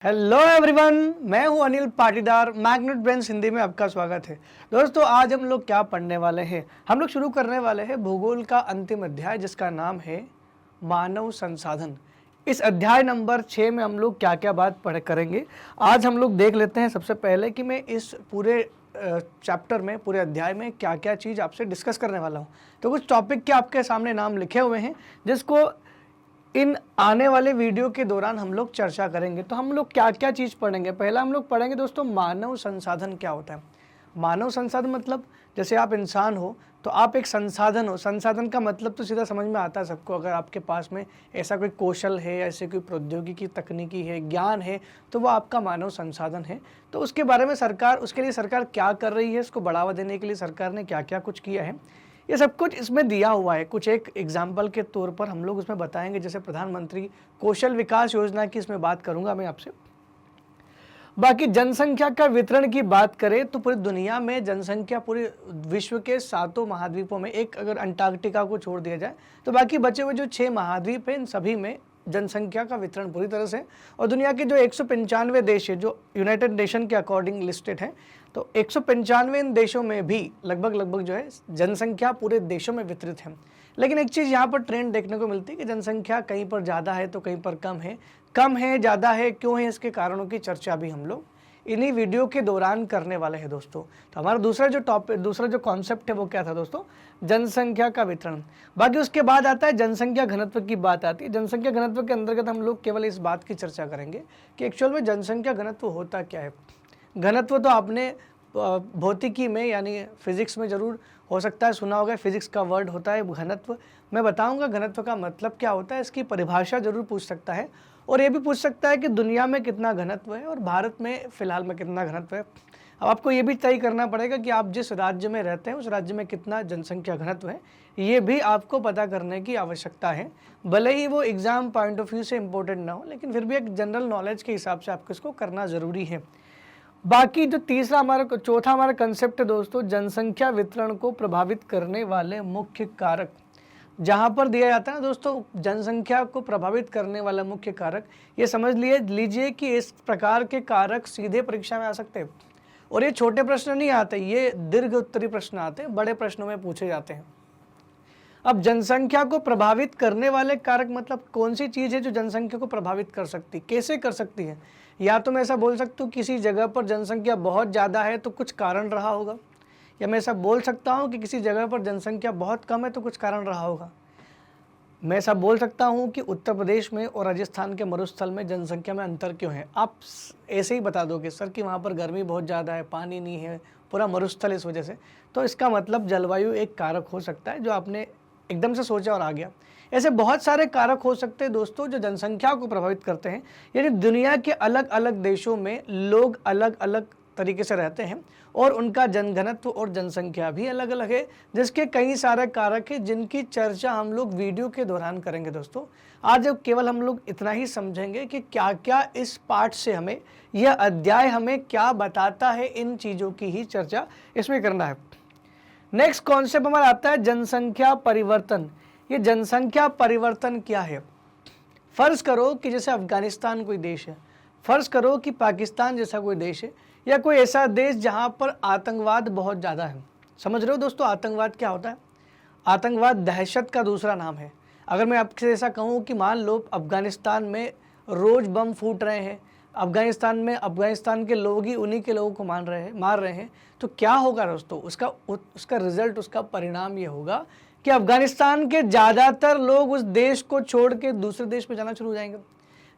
Hello everyone, मैं हूं Anil Patidar. Magnet brains Hindi में आपका स्वागत है। दोस्तों, आज हम लोग क्या पढ़ने वाले हैं? हम लोग शुरू करने वाले हैं भूगोल का अंतिम अध्याय, जिसका नाम है मानव संसाधन। इस अध्याय नंबर 6 में हम लोग क्या क्या बात करेंगे आज हम लोग देख लेते हैं। सबसे पहले कि मैं इस पूरे चैप्टर में, पूरे अध्याय में क्या क्या चीज़ आपसे डिस्कस करने वाला हूँ। तो कुछ टॉपिक के आपके सामने नाम लिखे हुए हैं, जिसको इन आने वाले वीडियो के दौरान हम लोग चर्चा करेंगे। तो हम लोग क्या क्या चीज़ पढ़ेंगे? पहला हम लोग पढ़ेंगे दोस्तों, मानव संसाधन क्या होता है। मानव संसाधन मतलब जैसे आप इंसान हो तो आप एक संसाधन हो। संसाधन का मतलब तो सीधा समझ में आता है सबको। अगर आपके पास में ऐसा कोई कौशल है, ऐसे कोई प्रौद्योगिकी तकनीकी है, ज्ञान है, तो वो आपका मानव संसाधन है। तो उसके बारे में उसके लिए सरकार क्या कर रही है, इसको बढ़ावा देने के लिए सरकार ने क्या क्या कुछ किया है, ये सब कुछ इसमें दिया हुआ है। कुछ एक एग्जाम्पल के तौर पर हम लोग उसमें बताएंगे। जैसे प्रधानमंत्री कौशल विकास योजना की इसमें बात करूंगा मैं आपसे। बाकी जनसंख्या का वितरण की बात करें तो पूरी दुनिया में जनसंख्या, पूरे विश्व के 7 महाद्वीपों में, एक अगर अंटार्कटिका को छोड़ दिया जाए तो बाकी बचे हुए जो 6 महाद्वीप हैं, इन सभी में जनसंख्या का वितरण पूरी तरह से। और दुनिया के जो 195 देश है, जो यूनाइटेड नेशन के अकॉर्डिंग लिस्टेड है, तो 195 इन देशों में भी लगभग जो है जनसंख्या पूरे देशों में वितरित है। लेकिन एक चीज़ यहाँ पर ट्रेंड देखने को मिलती है कि जनसंख्या कहीं पर ज़्यादा है तो कहीं पर कम है, ज़्यादा है, क्यों है, इसके कारणों की चर्चा भी हम लोग इन्हीं वीडियो के दौरान करने वाले हैं दोस्तों। तो हमारा दूसरा जो कॉन्सेप्ट है वो क्या था दोस्तों? जनसंख्या का वितरण। बाकी उसके बाद आता है जनसंख्या घनत्व की बात आती है। जनसंख्या घनत्व के अंतर्गत हम लोग केवल इस बात की चर्चा करेंगे कि एक्चुअल में जनसंख्या घनत्व होता क्या है। घनत्व तो आपने भौतिकी में यानी फिजिक्स में जरूर हो सकता है सुना होगा। फिजिक्स का वर्ड होता है घनत्व। मैं बताऊंगा घनत्व का मतलब क्या होता है, इसकी परिभाषा जरूर पूछ सकता है। और ये भी पूछ सकता है कि दुनिया में कितना घनत्व है और भारत में फिलहाल में कितना घनत्व है। अब आपको ये भी तय करना पड़ेगा कि आप जिस राज्य में रहते हैं उस राज्य में कितना जनसंख्या घनत्व है, ये भी आपको पता करने की आवश्यकता है। भले ही वो एग्जाम पॉइंट ऑफ व्यू से इम्पोर्टेंट ना हो, लेकिन फिर भी एक जनरल नॉलेज के हिसाब से आपको इसको करना ज़रूरी है। बाकी जो चौथा हमारा कंसेप्ट है दोस्तों, जनसंख्या वितरण को प्रभावित करने वाले मुख्य कारक। जहाँ पर दिया जाता है ना दोस्तों, जनसंख्या को प्रभावित करने वाला मुख्य कारक, ये समझ लीजिए कि इस प्रकार के कारक सीधे परीक्षा में आ सकते हैं। और ये छोटे प्रश्न नहीं आते, ये दीर्घ उत्तरी प्रश्न आते हैं, बड़े प्रश्नों में पूछे जाते हैं। अब जनसंख्या को प्रभावित करने वाले कारक मतलब कौन सी चीज़ है जो जनसंख्या को प्रभावित कर सकती, कैसे कर सकती है? या तो मैं ऐसा बोल सकता हूँ किसी जगह पर जनसंख्या बहुत ज़्यादा है तो कुछ कारण रहा होगा, या मैं ऐसा बोल सकता हूँ कि किसी जगह पर जनसंख्या बहुत कम है तो कुछ कारण रहा होगा। मैं ऐसा बोल सकता हूँ कि उत्तर प्रदेश में और राजस्थान के मरुस्थल में जनसंख्या में अंतर क्यों है। आप ऐसे ही बता दोगे सर कि वहाँ पर गर्मी बहुत ज़्यादा है, पानी नहीं है, पूरा मरुस्थल इस वजह से। तो इसका मतलब जलवायु एक कारक हो सकता है जो आपने एकदम से सोचा और आ गया। ऐसे बहुत सारे कारक हो सकते हैं दोस्तों जो जनसंख्या को प्रभावित करते हैं। यानी दुनिया के अलग अलग देशों में लोग अलग अलग तरीके से रहते हैं और उनका जनघनत्व और जनसंख्या भी अलग अलग है, जिसके कई सारे कारक हैं जिनकी चर्चा हम लोग वीडियो के दौरान करेंगे दोस्तों। आज केवल हम लोग इतना ही समझेंगे कि क्या क्या इस पाठ से हमें, यह अध्याय हमें क्या बताता है, इन चीज़ों की ही चर्चा इसमें करना है। नेक्स्ट कॉन्सेप्ट हमारा आता है जनसंख्या परिवर्तन। ये जनसंख्या परिवर्तन क्या है? फर्ज करो कि जैसे अफगानिस्तान कोई देश है, फर्ज करो कि पाकिस्तान जैसा कोई देश है, या कोई ऐसा देश जहाँ पर आतंकवाद बहुत ज़्यादा है। समझ रहे हो दोस्तों आतंकवाद क्या होता है? आतंकवाद दहशत का दूसरा नाम है। अगर मैं आपसे ऐसा कहूँ कि मान लो अफगानिस्तान में रोज़ बम फूट रहे हैं, अफगानिस्तान के लोग ही उन्हीं के लोगों को मार रहे हैं, तो क्या होगा दोस्तों? उसका रिजल्ट, उसका परिणाम ये होगा कि अफगानिस्तान के ज़्यादातर लोग उस देश को छोड़ के दूसरे देश में जाना शुरू हो जाएंगे,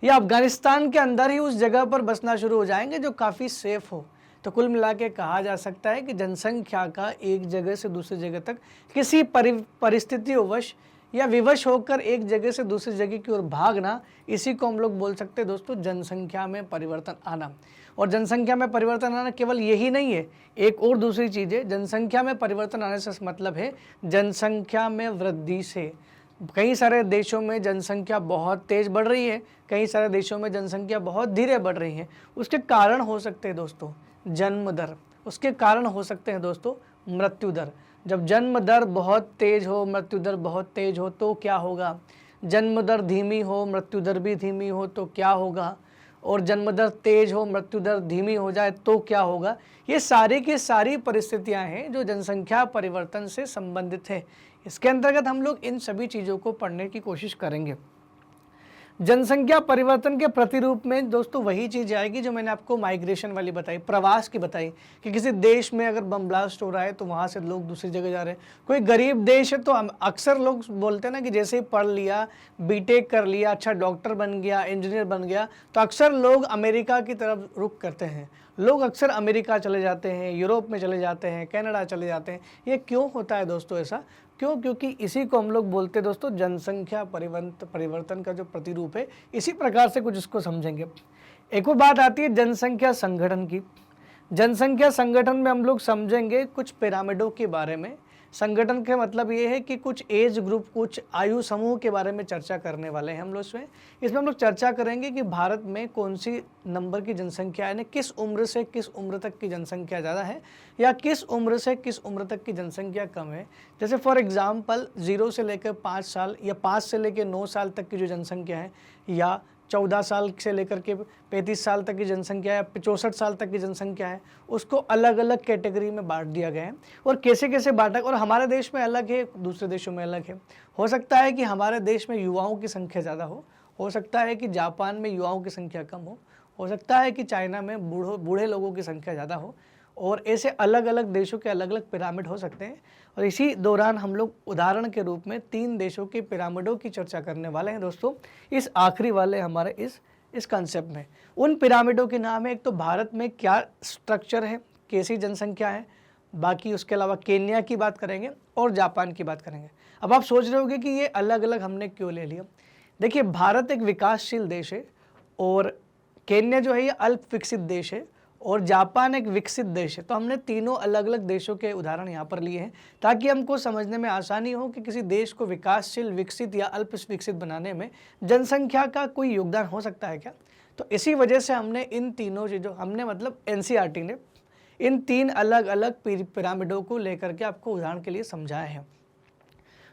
या अफगानिस्तान के अंदर ही उस जगह पर बसना शुरू हो जाएंगे जो काफ़ी सेफ हो। तो कुल मिला के कहा जा सकता है कि जनसंख्या का एक जगह से दूसरी जगह तक किसी परिस्थितियोंवश या विवश होकर एक जगह से दूसरी जगह की ओर भागना, इसी को हम लोग बोल सकते हैं दोस्तों जनसंख्या में परिवर्तन आना। और जनसंख्या में परिवर्तन आना केवल यही नहीं है, एक और दूसरी चीज़ है। जनसंख्या में परिवर्तन आने से मतलब है जनसंख्या में वृद्धि से। कई सारे देशों में जनसंख्या बहुत तेज़ बढ़ रही है, कई सारे देशों में जनसंख्या बहुत धीरे बढ़ रही है। उसके कारण हो सकते हैं दोस्तों जन्म दर, उसके कारण हो सकते हैं दोस्तों मृत्यु दर। जब जन्म दर बहुत तेज़ हो, मृत्यु दर बहुत तेज़ हो तो क्या होगा? जन्म दर धीमी हो, मृत्यु दर भी धीमी हो तो क्या होगा? और जन्म दर तेज हो, मृत्यु दर धीमी हो जाए तो क्या होगा। ये सारी की सारी परिस्थितियां हैं जो जनसंख्या परिवर्तन से संबंधित है। इसके अंतर्गत हम लोग इन सभी चीज़ों को पढ़ने की कोशिश करेंगे। जनसंख्या परिवर्तन के प्रतिरूप में दोस्तों वही चीज़ आएगी जो मैंने आपको माइग्रेशन वाली बताई, प्रवास की बताई, कि किसी देश में अगर बम ब्लास्ट हो रहा है तो वहाँ से लोग दूसरी जगह जा रहे हैं। कोई गरीब देश है तो हम अक्सर लोग बोलते हैं ना कि जैसे ही पढ़ लिया, बीटेक कर लिया, अच्छा डॉक्टर बन गया, इंजीनियर बन गया, तो अक्सर लोग अमेरिका की तरफ रुख करते हैं। लोग अक्सर अमेरिका चले जाते हैं, यूरोप में चले जाते हैं, कनाडा चले जाते हैं। ये क्यों होता है दोस्तों ऐसा? क्यों? क्योंकि इसी को हम लोग बोलते हैं दोस्तों जनसंख्या परिवर्तन का जो प्रतिरूप है। इसी प्रकार से कुछ इसको समझेंगे। एक और बात आती है जनसंख्या संगठन की। जनसंख्या संगठन में हम लोग समझेंगे कुछ पिरामिडों के बारे में। संगठन के मतलब ये है कि कुछ एज ग्रुप, कुछ आयु समूह के बारे में चर्चा करने वाले हैं हम लोग इसमें हम लोग चर्चा करेंगे कि भारत में कौन सी नंबर की जनसंख्या है, किस उम्र से किस उम्र तक की जनसंख्या ज़्यादा है या किस उम्र से किस उम्र तक की जनसंख्या कम है। जैसे फॉर एग्जांपल 0 से लेकर 5 साल या 5 से लेकर 9 साल तक की जो जनसंख्या है, या 14 साल से लेकर के 35 साल तक की जनसंख्या है, 64 साल तक की जनसंख्या है, उसको अलग अलग कैटेगरी में बांट दिया गया है। और कैसे कैसे बांटा, और हमारे देश में अलग है, दूसरे देशों में अलग है। हो सकता है कि हमारे देश में युवाओं की संख्या ज़्यादा हो सकता है कि जापान में युवाओं की संख्या कम हो सकता है कि चाइना में बूढ़े लोगों की संख्या ज़्यादा हो, और ऐसे अलग अलग देशों के अलग अलग पिरामिड हो सकते हैं। और इसी दौरान हम लोग उदाहरण के रूप में 3 देशों के पिरामिडों की चर्चा करने वाले हैं दोस्तों, इस आखिरी वाले हमारे इस कंसेप्ट में। उन पिरामिडों के नाम है, एक तो भारत में क्या स्ट्रक्चर है, कैसी जनसंख्या है, बाकी उसके अलावा केन्या की बात करेंगे और जापान की बात करेंगे। अब आप सोच रहे होंगे कि ये अलग अलग हमने क्यों ले लिया। देखिए, भारत एक विकासशील देश है और केन्या जो है ये अल्प विकसित देश है और जापान एक विकसित देश है। तो हमने तीनों अलग अलग देशों के उदाहरण यहाँ पर लिए हैं ताकि हमको समझने में आसानी हो कि किसी देश को विकासशील, विकसित या अल्प विकसित बनाने में जनसंख्या का कोई योगदान हो सकता है क्या। तो इसी वजह से हमने इन तीनों चीज़ों, हमने मतलब एनसीईआरटी ने इन 3 अलग अलग पिरामिडों को लेकर के आपको उदाहरण के लिए समझाया है।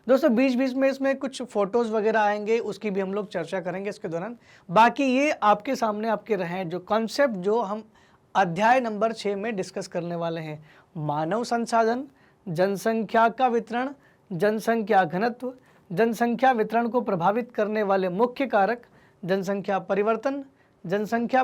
दोस्तों बीच बीच में इसमें कुछ फोटोज़ वगैरह आएंगे, उसकी भी हम लोग चर्चा करेंगे इसके दौरान। बाकी ये आपके सामने आपके रहे जो कॉन्सेप्ट जो हम अध्याय नंबर 6 में डिस्कस करने वाले हैं। मानव संसाधन, जनसंख्या का वितरण, जनसंख्या घनत्व, जनसंख्या वितरण को प्रभावित करने वाले मुख्य कारक, जनसंख्या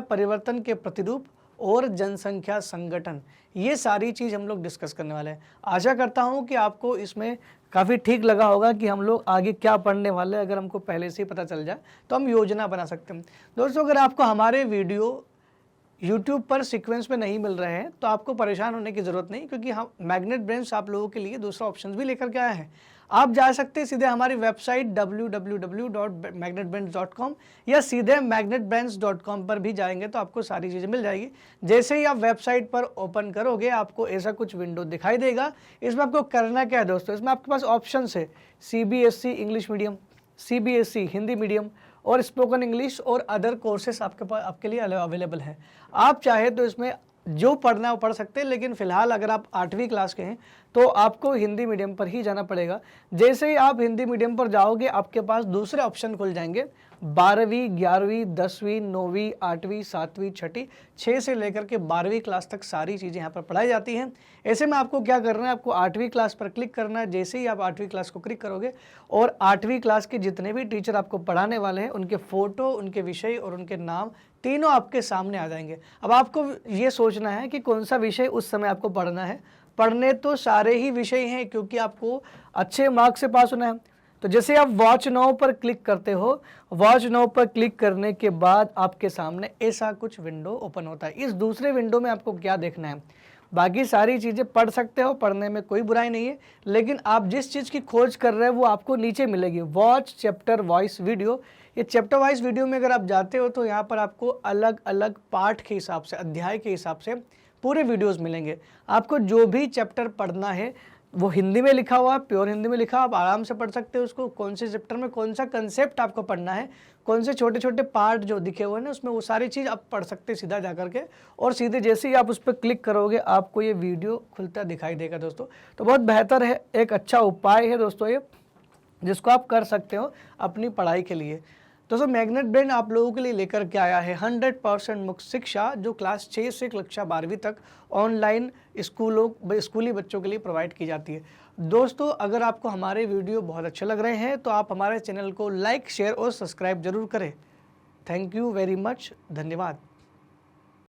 परिवर्तन के प्रतिरूप और जनसंख्या संगठन। ये सारी चीज़ हम लोग डिस्कस करने वाले हैं। आशा करता हूँ कि आपको इसमें काफ़ी ठीक लगा होगा कि हम लोग आगे क्या पढ़ने वाले हैं। अगर हमको पहले से ही पता चल जाए तो हम योजना बना सकते हैं। दोस्तों अगर आपको हमारे वीडियो YouTube पर सीक्वेंस में नहीं मिल रहे हैं तो आपको परेशान होने की ज़रूरत नहीं, क्योंकि हम मैग्नेट ब्रेन्स आप लोगों के लिए दूसरा ऑप्शन भी लेकर के आए हैं। आप जा सकते हैं सीधे हमारी वेबसाइट www.magnetbrains.com या सीधे magnetbrains.com पर भी जाएंगे तो आपको सारी चीज़ें मिल जाएगी। जैसे ही आप वेबसाइट पर ओपन करोगे आपको ऐसा कुछ विंडो दिखाई देगा। इसमें आपको करना क्या है दोस्तों, इसमें आपके पास ऑप्शन है CBSE English medium, CBSE Hindi medium और स्पोकन इंग्लिश और अदर कोर्सेस आपके लिए अवेलेबल हैं। आप चाहे तो इसमें जो पढ़ना है वो पढ़ सकते हैं, लेकिन फ़िलहाल अगर आप 8वीं क्लास के हैं तो आपको हिंदी मीडियम पर ही जाना पड़ेगा। जैसे ही आप हिंदी मीडियम पर जाओगे आपके पास दूसरे ऑप्शन खुल जाएंगे, 12वीं, 11वीं, 10वीं, 9वीं, 8वीं, 7वीं, 6ठी, 6 से लेकर के 12वीं क्लास तक सारी चीज़ें यहाँ पर पढ़ाई जाती हैं। ऐसे में आपको क्या करना है, आपको 8वीं क्लास पर क्लिक करना है। जैसे ही आप 8वीं क्लास को क्लिक करोगे और 8वीं क्लास के जितने भी टीचर आपको पढ़ाने वाले हैं उनके फ़ोटो, उनके विषय और उनके नाम तीनों आपके सामने आ जाएंगे। अब आपको ये सोचना है कि कौन सा विषय उस समय आपको पढ़ना है। पढ़ने तो सारे ही विषय हैं क्योंकि आपको अच्छे मार्क्स से पास होना है। तो जैसे आप वॉच नाउ पर क्लिक करते हो, वॉच नाउ पर क्लिक करने के बाद आपके सामने ऐसा कुछ विंडो ओपन होता है। इस दूसरे विंडो में आपको क्या देखना है, बाकी सारी चीज़ें पढ़ सकते हो, पढ़ने में कोई बुराई नहीं है, लेकिन आप जिस चीज़ की खोज कर रहे हो वो आपको नीचे मिलेगी, वॉच चैप्टर वाइज वीडियो। ये चैप्टर वाइज वीडियो में अगर आप जाते हो तो यहाँ पर आपको अलग अलग पार्ट के हिसाब से, अध्याय के हिसाब से पूरे वीडियोस मिलेंगे। आपको जो भी चैप्टर पढ़ना है वो हिंदी में लिखा हुआ है, प्योर हिंदी में लिखा, आप आराम से पढ़ सकते हो उसको। कौन से चैप्टर में कौन सा कंसेप्ट आपको पढ़ना है, कौन से छोटे छोटे पार्ट जो दिखे हुए हैं उसमें, वो सारी चीज़ आप पढ़ सकते हैं सीधा जा करके। और सीधे जैसे ही आप उस पर क्लिक करोगे आपको ये वीडियो खुलता दिखाई देगा दोस्तों। तो बहुत बेहतर है, एक अच्छा उपाय है दोस्तों ये, जिसको आप कर सकते हो अपनी पढ़ाई के लिए। दोस्तों मैग्नेट ब्रेन आप लोगों के लिए लेकर के आया है 100% मुक्त शिक्षा, जो क्लास 6 से कक्षा 12वीं तक ऑनलाइन स्कूली बच्चों के लिए प्रोवाइड की जाती है। दोस्तों अगर आपको हमारे वीडियो बहुत अच्छे लग रहे हैं तो आप हमारे चैनल को लाइक, शेयर और सब्सक्राइब जरूर करें। थैंक यू वेरी मच, धन्यवाद।